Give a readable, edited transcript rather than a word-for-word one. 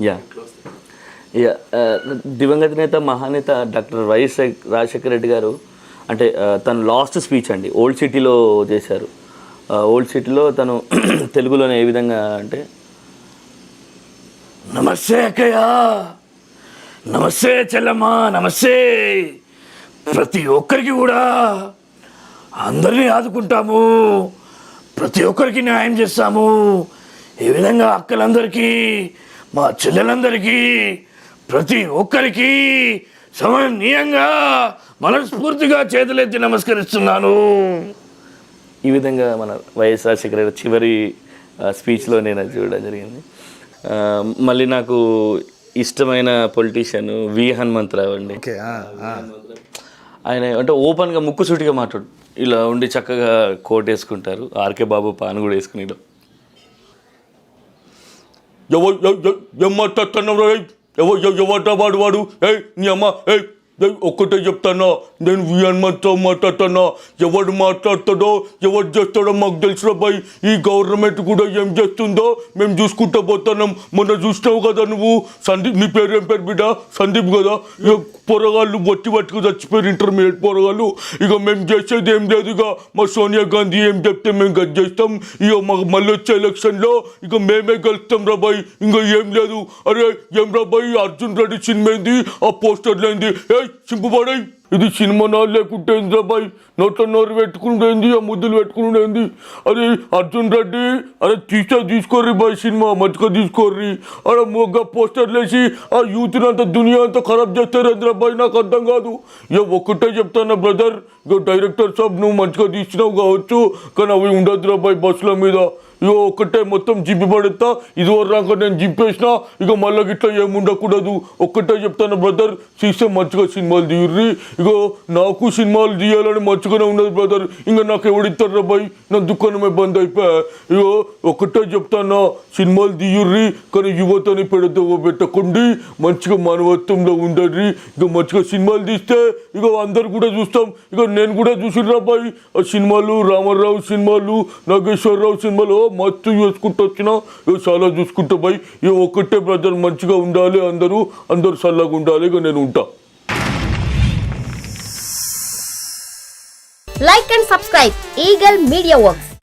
Yeah yeah దివంగత నేత మహానేత డాక్టర్ వైఎస్ రాజశేఖర రెడ్డి గారు అంటే తను లాస్ట్ స్పీచ్ అండి ఓల్డ్ సిటీలో చేశారు. ఓల్డ్ సిటీలో తను తెలుగులోనే ఏ విధంగా అంటే, నమస్తే అక్కయ్య, నమస్తే చెల్లమ్మ, నమస్తే, ప్రతి ఒక్కరికి కూడా అందరినీ ఆదుకుంటాము, ప్రతి ఒక్కరికి న్యాయం చేస్తాము, ఈ విధంగా అక్కలందరికీ మా చెల్లెలందరికీ ప్రతి ఒక్కరికి సమన్వయంగా మనస్ఫూర్తిగా చేతులెత్తి నమస్కరిస్తున్నాను. ఈ విధంగా మన వైఎస్ రాజశేఖర రెడ్డి చివరి స్పీచ్లో నేను అది చూడడం జరిగింది. మళ్ళీ నాకు ఇష్టమైన పొలిటీషియన్ వి హనుమంతరావు అండి. ఆయన అంటే ఓపెన్గా ముక్కుసూటిగా మాట్లాడు, ఇలా ఉండి చక్కగా కోట్ వేసుకుంటారు, ఆర్కే బాబు పాన్ కూడా వేసుకుని ఏం మాట్లాడుతున్నావు, ఎవరు వాడు నీ అమ్మ ఒక్కటే చెప్తానా, నేను వి హనుమంతరావు మాట్లాడుతున్నా, ఎవడు మాట్లాడతాడో ఎవరు చేస్తాడో మాకు తెలుసు బాయ్. ఈ గవర్నమెంట్ కూడా ఏం చేస్తుందో మేము చూసుకుంటూ పోతున్నాం. మొన్న చూసినావు కదా నువ్వు, సందీప్, నీ పేరు ఏం పేరు బిడ్డ, సందీప్ కదా, ఇక పొరగాళ్ళు పట్టుకు చచ్చిపోయారు, ఇంటర్మీడియట్ పొరగాళ్ళు. ఇక మేము చేసేది ఏం లేదు, ఇక మా సోనియా గాంధీ ఏం చెప్తే మేము గది చేస్తాం. ఇక మాకు మళ్ళీ వచ్చే ఎలక్షన్లో ఇక మేమే గెలుస్తాం రా బాయ్, ఇంకా ఏం లేదు. అరే ఏం రా బాయ్, అర్జున్ రెడ్డి సినిమా ఏంది, ఆ పోస్టర్లు ఏంది, చింపుపడాయి, ఇది సినిమా నాలు లేకుంటే ఏంది బాయ్, నోట్లో నోరు పెట్టుకుంటేంది, ఆ ముద్దులు పెట్టుకుంటేంది. అది అర్జున్ రెడ్డి, అరే తీసుకోర్రి బాయ్, సినిమా మంచిగా తీసుకోర్రి. అరే మొగ్గ పోస్టర్లు వేసి ఆ యూత్ని అంతా దునియా అంతా ఖరాబ్ చేస్తారు ఏంద్రా బాయ్, నాకు అర్థం కాదు. ఇక ఒక్కటే చెప్తాను బ్రదర్, ఇక డైరెక్టర్ సాబ్ నువ్వు మంచిగా తీసినావు కావచ్చు, కానీ అవి ఉండదురా బాయ్ బస్సుల మీద. ఇక ఒక్కటే మొత్తం జింపి పడేస్తా, ఇదివరకు రాక నేను జింపేసిన, ఇక మళ్ళీ గిట్లా ఏముండకూడదు. ఒక్కటే చెప్తాను బ్రదర్, తీస్తే మంచిగా సినిమాలు తీయుర్రి. ఇక నాకు సినిమాలు తీయాలని మంచిగానే ఉన్నది బ్రదర్, ఇంకా నాకు ఎవడిస్తారు బాయ్, నా దుకాణమే బంద్ అయిపోయా. ఇక ఒక్కటే చెప్తాను, సినిమాలు తీయుర్రి, కానీ యువతని పెట్టకండి, మంచిగా మానవత్వంలో ఉండర్రి. ఇక మంచిగా సినిమాలు తీస్తే ఇక అందరు కూడా చూస్తాం. ఇక నేను కూడా చూసిర్రా బాయ్ ఆ సినిమాలు, రామారావు సినిమాలు, నాగేశ్వరరావు సినిమాలు మస్తు చూసుకుంటూ వచ్చినా, ఇక చాలా చూసుకుంటా బాయ్. ఇక ఒక్కటే బ్రదర్, మంచిగా ఉండాలి, అందరూ చల్లగా ఉండాలి. ఇక నేను ఉంటా. Like and subscribe Eagle Media Works.